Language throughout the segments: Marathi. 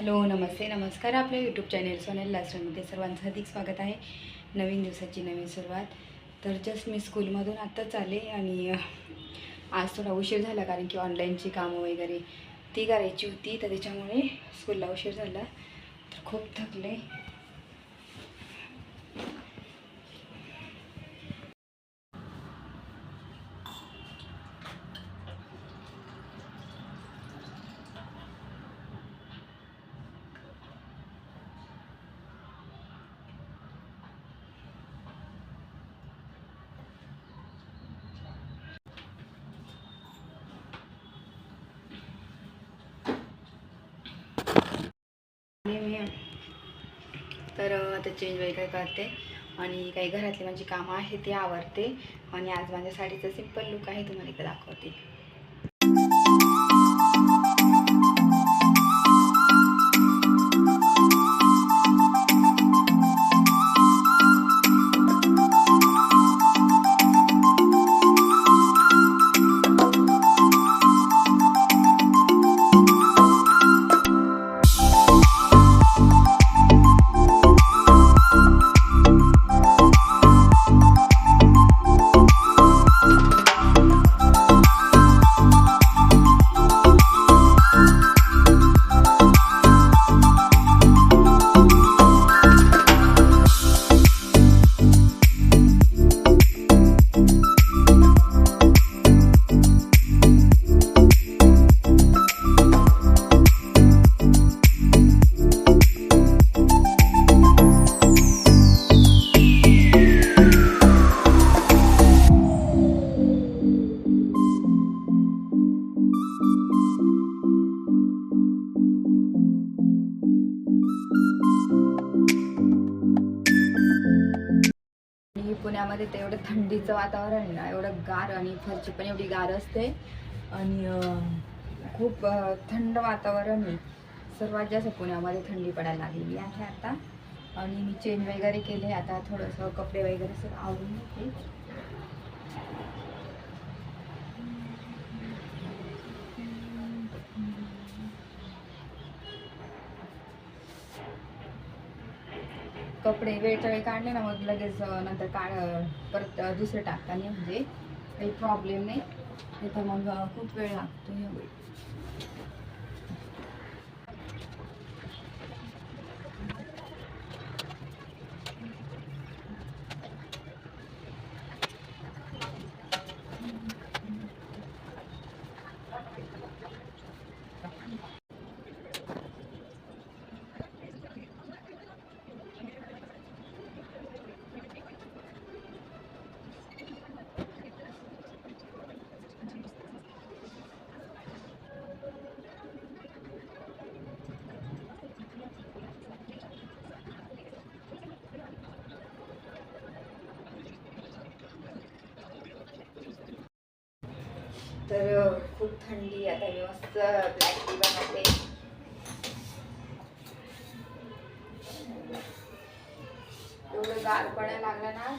हॅलो नमस्ते नमस्कार. आपल्या यूट्यूब चॅनेल सोनल लास्टमध्ये सर्वांचं हार्दिक स्वागत आहे. नवीन दिवसाची नवीन सुरुवात. तर जस्ट मी स्कूलमधून आत्ताच आले आणि आज थोडा उशीर झाला कारण की ऑनलाईनची कामं वगैरे ती करायची होती, तर त्याच्यामुळे स्कूलला उशीर झाला. तर खूप थकले. मी तर आता चेंज वगैरे करते आणि काही घरातली माझी कामं आहे ती आवरते आणि आज माझ्या साडीचा सिंपल लुक आहे, तुम्हाला इथं दाखवते. पुण्यामध्ये ते एवढं थंडीचं वातावरण आहे ना, एवढं गार आणि फरची पण एवढी गार असते आणि खूप थंड वातावरण आहे. सर्वात जास्त पुण्यामध्ये थंडी पडायला लागलेली आहे आता. आणि मी चेंज वगैरे केले, आता थोडंसं कपडे वगैरे सगळं आवडून घेते. कपडे वेळच्या वेळी काढले ना, मग लगेच नंतर परत दुसरे टाकताना म्हणजे काही प्रॉब्लेम नाही, तर मग खूप वेळ लागतो यावेळी. तर खूप थंडी. आता मी मस्त ब्लॅक टी बनवते. एवढं गार पडायला लागलं ना,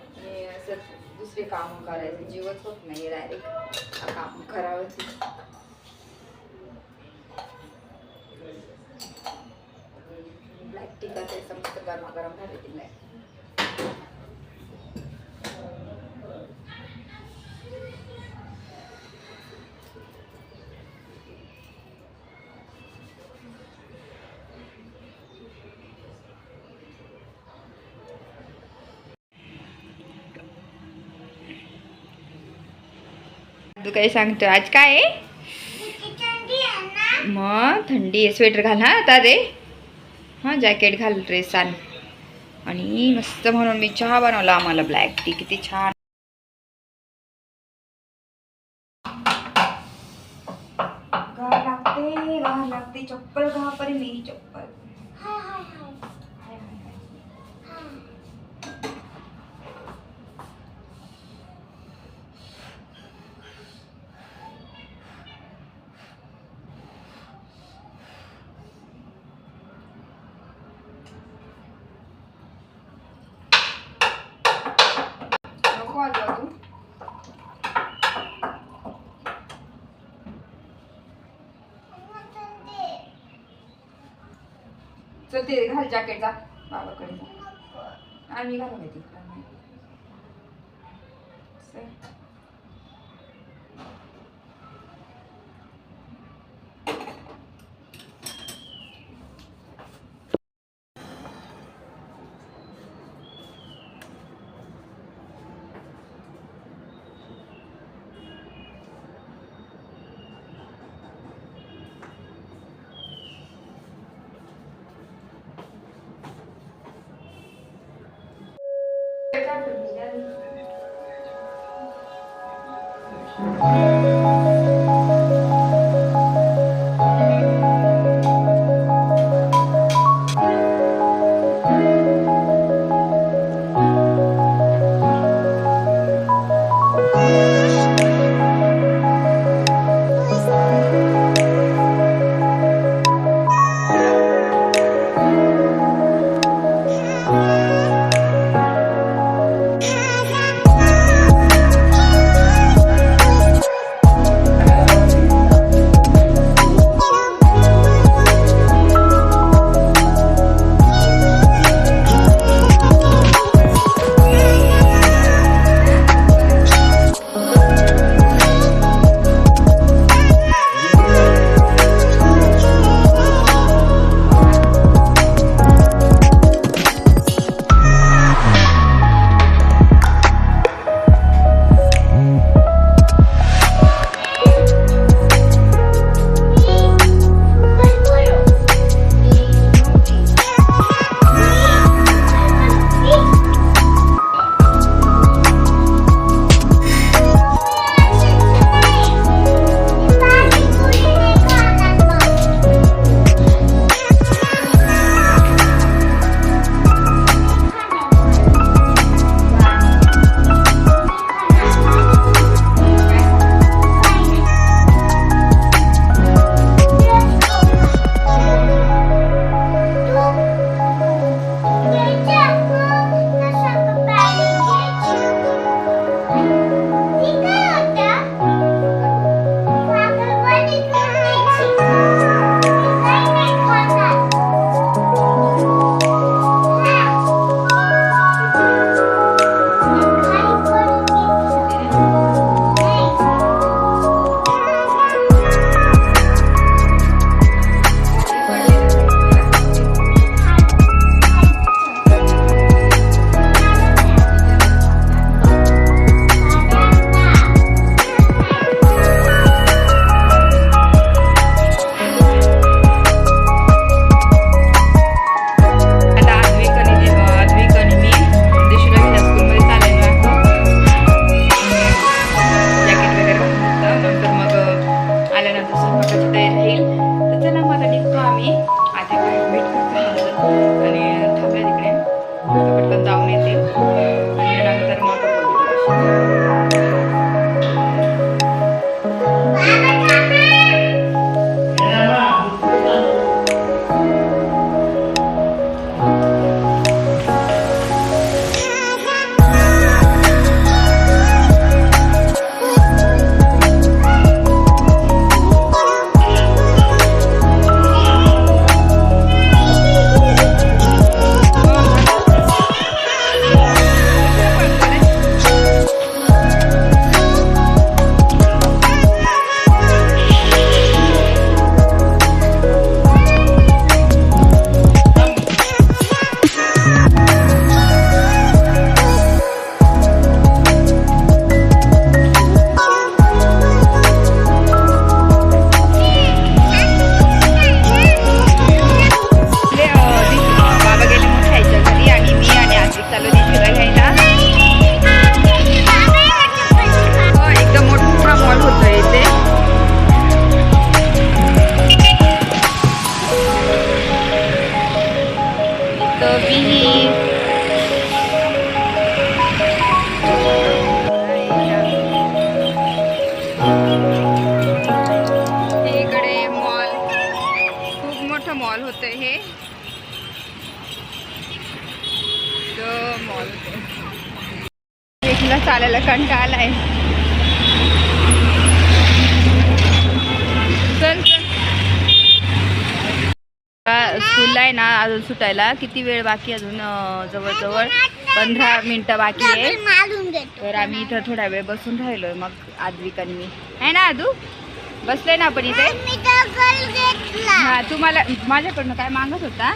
आणि असं दुसरे काम करायचं जीवच होत नाही, डायरेक्ट काम करावंच. ब्लॅक टी करायचं मस्त गरमागरम झाले तिला. तू काही सांगतो आज काय आहे? मग थंडी आहे, स्वेटर घाल हा आता रे. हां जॅकेट घाल, ड्रेस आण. आणि मस्त म्हणून मी चहा बनवला आम्हाला, ब्लॅक टी. किती छान. घाल लागते चप्पल, घा पर मेरी चप्पल. नको आलो तू. चल ते घाल जॅकेट जा बाबाकडे जा आम्ही घालू माहिती चालायला कंटाळा आलाय. स्कूलला आहे ना अजून सुटायला किती वेळ बाकी, अजून जवळजवळ 15 मिनिटं बाकी आहे. तर आम्ही इथं थोडा वेळ बसून राहिलोय. मग आद्विक मी आहे ना, आदू बसलोय ना आपण इथे. हा, तू मला माझ्याकडनं काय मागत होता?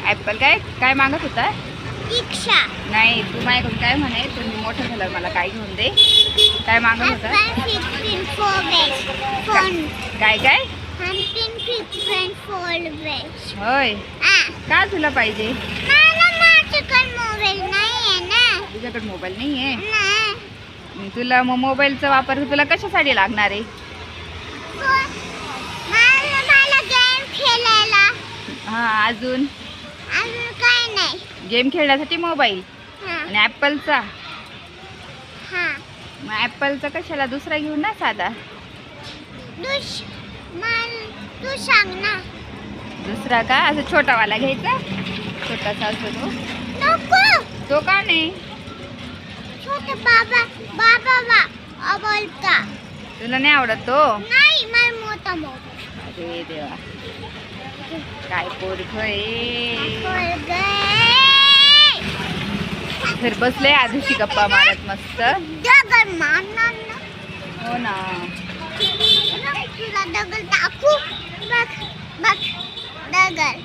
ॲपल काय मागत होता? नाही, तू माझ्याकडून काय म्हणे, तुम्ही मोठं झाल्यावर मला काय घेऊन दे, काय मागत होता? काय होय, का तुला पाहिजे? तुझ्याकडे मोबाईल नाही आहे. तुला मग मोबाईलचा वापर तुला कशासाठी लागणार आहे? हा, अजून काय नाही. गेम खेळण्यासाठी मोबाईल आणि ॲपलचा. मग ॲपलचा कशाला, दुसरा घेऊन ना साधा. तू सांग ना. दुसरा का, असं छोटावाला घ्यायचा, छोटासा असतो तो. नको. तो का नाही? छोटा बाबा बोलता. तुला नाही आवडत तो? नाही, मला मोठा मोबाईल. अरे देवा, काय पोरख फिर बसले आधीशी गप्पा मारत मस्त. दगड मारणार ना. हो ना. तुला दगड टाकू. बघ दगड.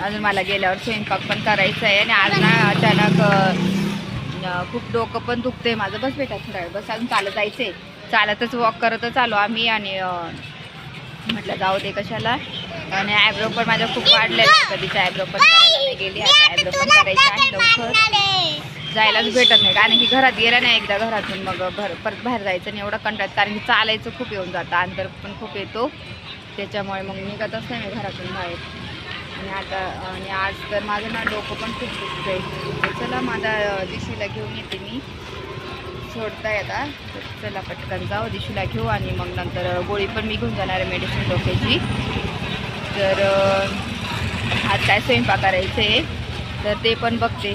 अजून मला गेल्यावर स्वयंपाक पण करायचा आहे. आणि आज ना अचानक खूप डोकं पण दुखतंय माझं. बस बेटा थोडा वेळ बस, अजून चालत जायचंय. चालतच वॉक करतच आलो आम्ही. आणि म्हटलं जाऊ दे कशाला. आणि आयब्रो पण माझ्या खूप वाढलेला आहे. कधीच्या आयब्रो पण करायला नाही गेली, आता आयब्रो पण करायचं आहे लवकर. जायलाच भेटत नाही, कारण की घरात गेलं नाही एकदा घरातून मग परत बाहेर जायचं नाही, एवढं कंटाळत. कारण की चालायचं खूप येऊन जातं, अंतर पण खूप येतो, त्याच्यामुळे मग निघतच नाही मी घरातून बाहेर. आणि आज तर माझं ना डोकं पण खूप दुखतंय. चला माझा दिशूला घेऊन येते मी, सोडताय आता. चला पटकन जाऊ, दिशूला घेऊ आणि मग नंतर गोळी पण मी घेऊन जाणार आहे मेडिसिन डोक्याची. तर आज काय स्वयंपाक करायचं आहे तर ते पण बघते.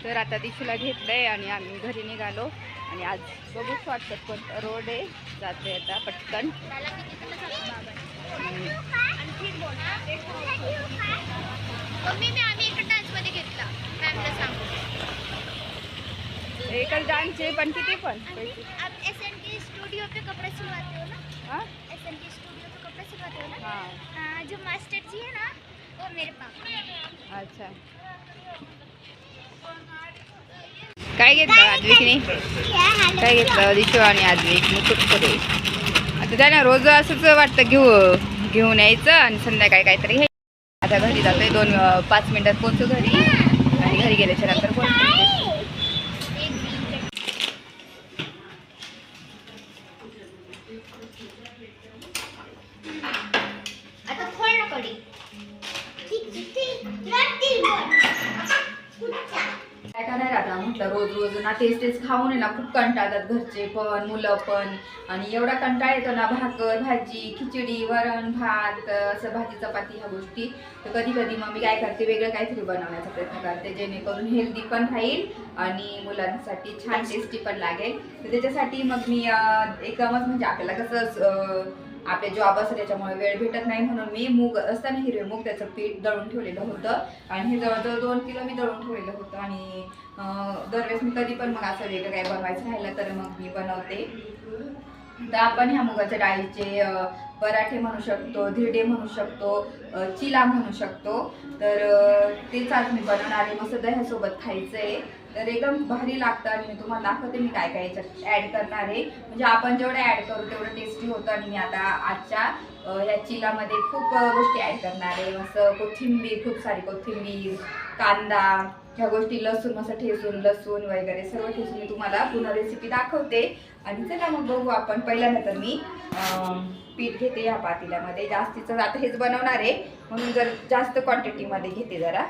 तर आता दिशूला घेतलंय आणि आम्ही घरी निघालो. आणि आज बघूच वाटतं कोणता रोड आहे, जाते आता पटकन. एकच डान्सचे पण किती पण पैसे? आप SNT स्टूडियो पे कपड़े सिलवाते हो ना? हाँ? SNT स्टूडियो पे कपड़े सिलवाते हो ना? हाँ. जो मास्टर जी है ना, वो मेरे पापा. अच्छा. काय घेतलं आद्विकने? काय घेतलं दिशू आणि आद्विक मुकुटपुरे. आता त्यांना रोज असंच वाटतं घेऊन यायचं आणि संध्याकाळी काहीतरी घ्यायचं. आता घरी जातोय, 5 मिनिटात पोहोचू घरी. आणि घरी गेल्याच्या नंतर पोहोचतो. आता खोल ना कडी. काय करणार आता, म्हटलं रोज ना तेच खाऊन आहे ना खूप कंटाळतात घरचे पण मुलं पण. आणि एवढा कंटाळा येतो ना, भाकर भाजी खिचडी वरण भात असं भाजी चपाती ह्या गोष्टी. तर कधी मग मी काय करते, वेगळं काहीतरी बनवण्याचा प्रयत्न करते, जेणेकरून हेल्दी पण राहील आणि मुलांसाठी छान टेस्टी पण लागेल. तर त्याच्यासाठी मग मी एकदमच म्हणजे आपल्याला कसं आपले जॉब असतं त्याच्यामुळे वेळ भेटत नाही, म्हणून मी मूग असताना हिरवे मूग त्याचं पीठ दळून ठेवलेलं होतं. आणि हे जवळजवळ 2 किलो मी दळून ठेवलेलं होतं. आणि दरवेळेस मी कधी पण मग असं वेगळं काय बनवायचं राहिलं तर मग मी बनवते. तर आपण ह्या मुगाच्या डाळीचे पराठे म्हणू शकतो, धिरडे म्हणू शकतो, चिला म्हणू शकतो. तर तेच आज मी बनवणार आहे. मस्त दह्यासोबत खायचं आहे, तर एकदम भारी लागतं. आणि मी तुम्हाला दाखवते मी काय काय याच्यात ॲड करणार आहे. म्हणजे आपण जेवढं ॲड करू तेवढं टेस्टी होतं. आणि मी आता आजच्या या चिलामध्ये खूप गोष्टी ॲड करणार आहे. मस्त कोथिंबीर, खूप सारी कोथिंबीर, कांदा, ह्या गोष्टी लसूण मस्त ठेचून, लसूण वगैरे सर्व ठेचून मी तुम्हाला पुन्हा रेसिपी दाखवते. आणि चला मग बघू आपण. पहिल्यांदा मी पीठ घेते या पातेल्यामध्ये. जास्तीचं आता हेच बनवणार आहे म्हणून जर जास्त क्वांटिटीमध्ये घेते जरा.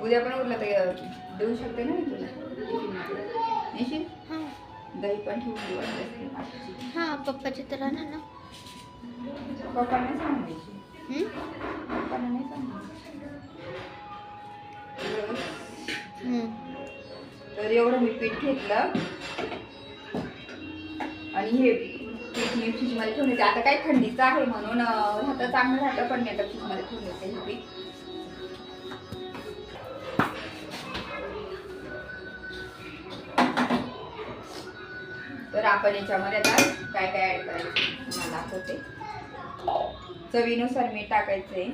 उद्या पण उरलं तर देऊ शकते ना मी तुला टिफिनमध्ये. दही पण ठेवून देऊ. हाँ पप्पाची तर राहणार ना. पप्पांना सांगायची, पप्पांना नाही सांगायची. तर एवढं मी पीठ घेतलं आणि हे पीठ मी फ्रीजमध्ये ठेवून येते. आता काही थंडीचं आहे म्हणून राहतं चांगलं राहतं, पण मी आता फ्रीजमध्ये ठेवून येते हे पीठ. तर आपण याच्यामध्ये आता काय काय ऍड करायचं मला दाखवते. चवीनुसार मीठ टाकायचंय.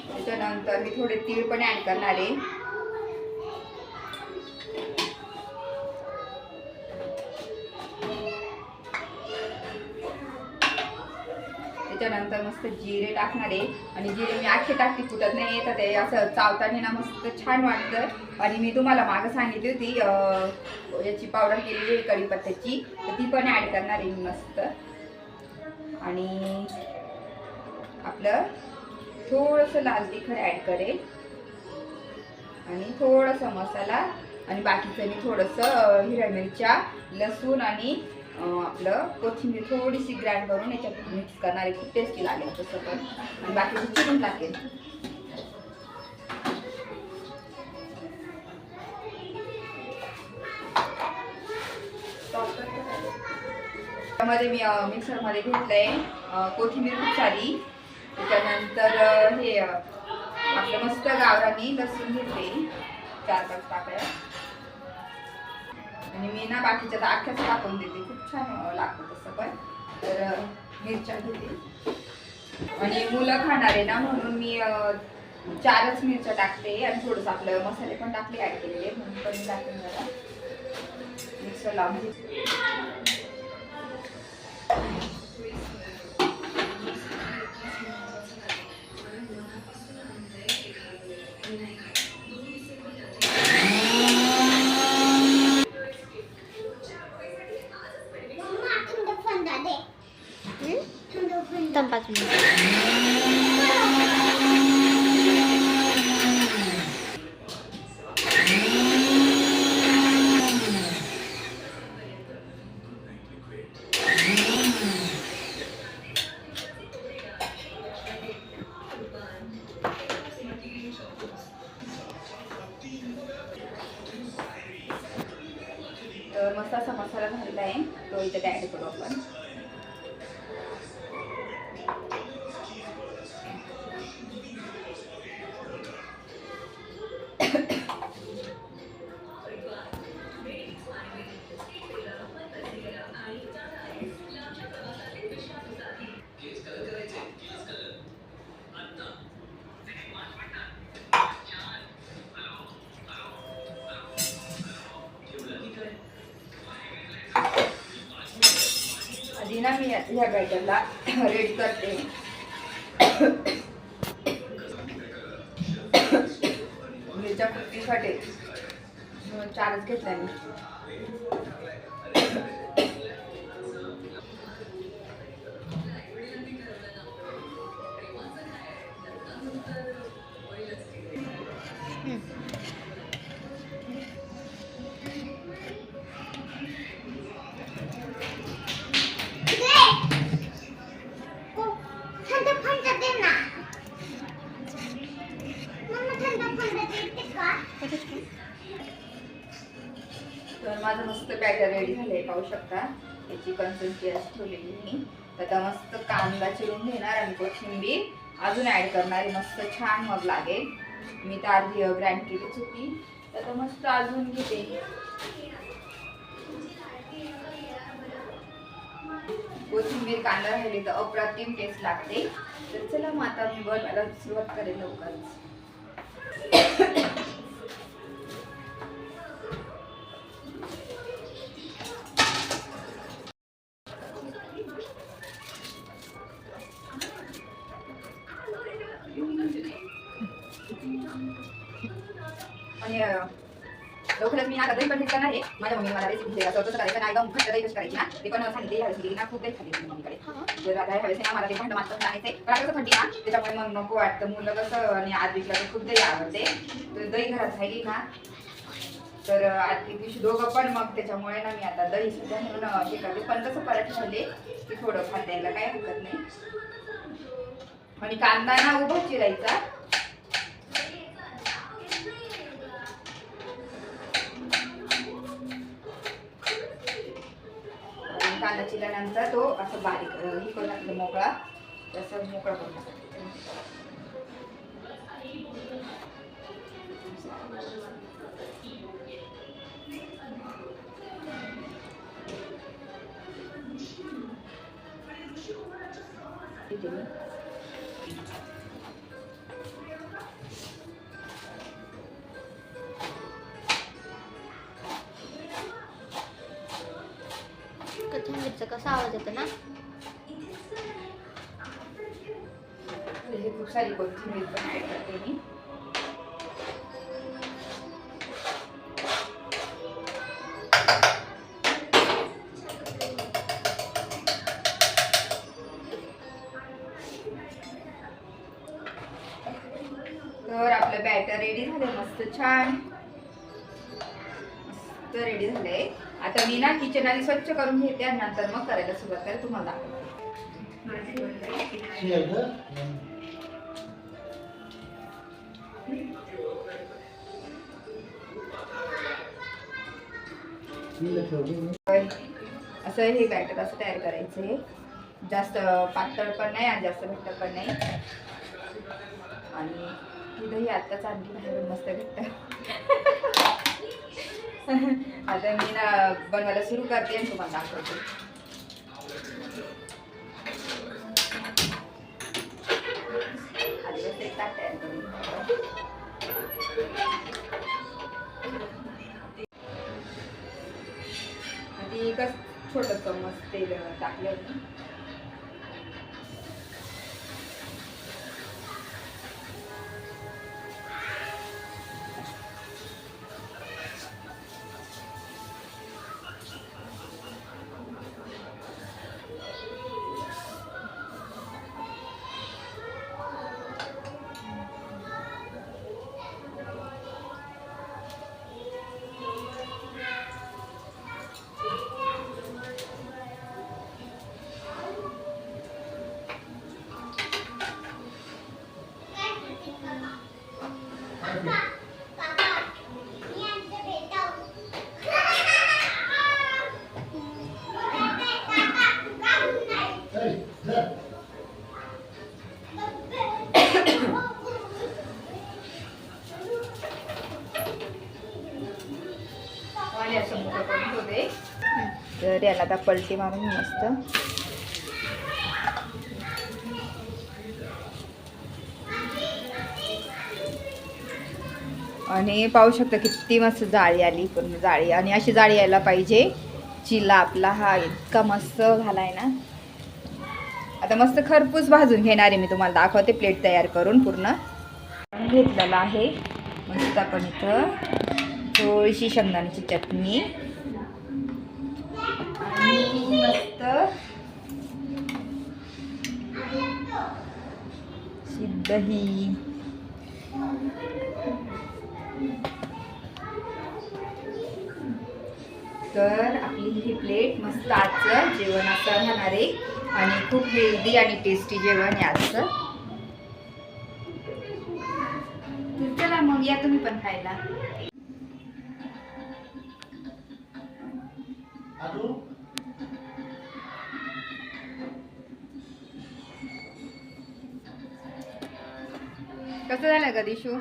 त्याच्यानंतर मी थोडे तीळ पण ऍड करणार आहे. त्याच्यानंतर मस्त जिरे टाकणार आहे आणि जिरे मी आखे टाकते, कुठत नाही येतात ते असं चावताना ना मस्त छान वाटतं. आणि मी तुम्हाला मागं सांगितली होती याची पावडर केलेली आहे कढीपत्त्याची, तर ती पण ऍड करणार आहे मी मस्त. आणि आपलं थोडंसं लाल तिखट ऍड करेल आणि थोडासा मसाला आणि बाकीचं मी थोडंसं हिरव्या मिरच्या, लसूण आणि आपलं कोथिंबीर थोडीशी ग्राइंड करून याच्यात मिक्स करणार आहे. खूप टेस्टी लागेल तसं पण. आणि बाकीचं चिकन टाकेल. त्यामध्ये मी मिक्सरमध्ये घेतलंय कोथिंबीर खूप सारी. त्याच्यानंतर हे आपलं मस्त गावरानी लसूण घेतले 4-5 पाकळ्या. आणि मी ना बाकीच्या तर अख्ख्याच टाकून देते, खूप छान लागतं तसं पण. तर मिरच्या घेते आणि मुलं खाणार आहे ना म्हणून मी 4च मिरच्या टाकते आणि थोडंसं आपलं मसाले पण टाकले ॲड केलेले म्हणून कमी टाकते. जरा मिक्सर लावून घेते. पाच मिनिट. तर मस्त असा मसाला झालेला आहे, तो इथे ॲड करू आपण. आधी ना मी ह्या बॅटरला रेडी करते. मिरच्या कुट्टीसाठी 4च घेतल्या मी. तर माझं मस्त बॅटर रेडी झालंय, पाहू शकता. याची कन्सिस्टन्सी ठेवलेली मी. आता मस्त कांदा चिरून घेणार आणि कोथिंबीर अजून ऍड करणार आहे. मस्त छान मग लागेल. मी तर अर्धी ग्राइंड केलीच होती, तर मस्त अजून घेते. कोथिंबीर कांदा राहिली तर अप्रतिम टेस्ट लागते. तर चला मग आता मी बनवायला सुरुवात करेल लवकरच. आणि लवकरच मी आता दही पण करणार आहे. माझ्या मम्मी मला रेसिपी असं कसं करायचं ना, एकदम घट्ट दही कशी करायची ना ते पण सांगितली. ह्या रेसिपी ना खूप दही खाली मम्मीकडे. जर आता ह्या वेळेस ना मला ते भांडं मात्र सांगायचंय, पण आता कसं थंडी ना त्याच्यामुळे मग नको वाटतं. मुलं कसं आणि आज विकला तर खूप दही आवडते. तर दही घरात राहिली ना तर आजच्या दिवशी दोघं पण, मग त्याच्यामुळे ना मी आता दही सुद्धा म्हणून हे करते. पण तसं पराठे झाले की थोडं खात द्यायला काही हरकत नाही. आणि कांदा ना उभा चिरायचा. आणि कांदा चिरल्यानंतर तो असं बारीक हे करून टाकलं मोकळा, तसं मोकळा करून टाकायचं. कोथिंबीरचा कसा आवाज येतो ना. हे खूप सारी कोथिंबीर पण ऍड करते मी. तर आपलं बॅटर रेडी झालंय, मस्त छान मस्त रेडी झालंय. आता मी ना किचन आधी स्वच्छ करून घेते आणि नंतर मग करायला सुरुवात करायला तुम्हाला दाखवते. असं हे बॅटर असं तयार करायचं आहे. जास्त पातळ पण नाही आणि जास्त घट्ट पण नाही. आणि ही दही आत्ताच आणली बाहेरून मस्त घट्ट. आता मी ना बनवायला सुरू करते आणि तुम्हाला दाखवते. आधी बस एक ताट तयार करून आधी एकच छोटं चम्मच तेल टाकलं मी. असं मोकळं करून ठेवते. तर याला आता पलटी मारून मस्त आणि पाहू शकता किती मस्त जाळी आली, पूर्ण जाळी. आणि अशी जाळी यायला पाहिजे. चिला आपला हा इतका मस्त झालाय ना. आता मस्त खरपूस भाजून घेणार आहे मी, तुम्हाला दाखवते प्लेट तयार करून. पूर्ण घेतलेला आहे मस्त. आपण इथं थोडीशी शेंगदाण्याची चटणी आणि मस्त दही. तर आपली ही प्लेट मस्त आजचं जेवण असं राहणार आहे आणि खूप हेल्दी आणि टेस्टी जेवण आहे आजचं. चला मग या तुम्ही पण खायला. कसं झालं का दिशू?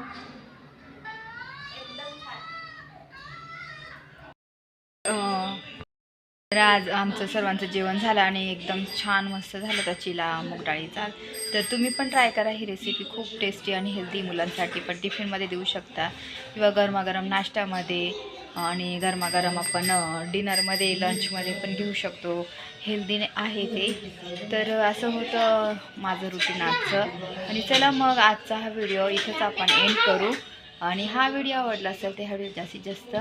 तर आज आमचं सर्वांचं जेवण झालं आणि एकदम छान मस्त झालं त्या चिला मूग डाळीचा. तर तुम्ही पण ट्राय करा ही रेसिपी. खूप टेस्टी आणि हेल्दी, मुलांसाठी पण टिफिनमध्ये देऊ शकता किंवा गरमागरम नाश्त्यामध्ये आणि गरमागरम आपण डिनरमध्ये लंचमध्ये पण घेऊ शकतो. हेल्दी आहे ते. तर असं होतं माझं रुटीन आजचं. आणि चला मग आजचा हा व्हिडिओ इथंच आपण एंड करू. आणि हा व्हिडिओ आवडला असेल तर हा व्हिडिओ जास्तीत जास्त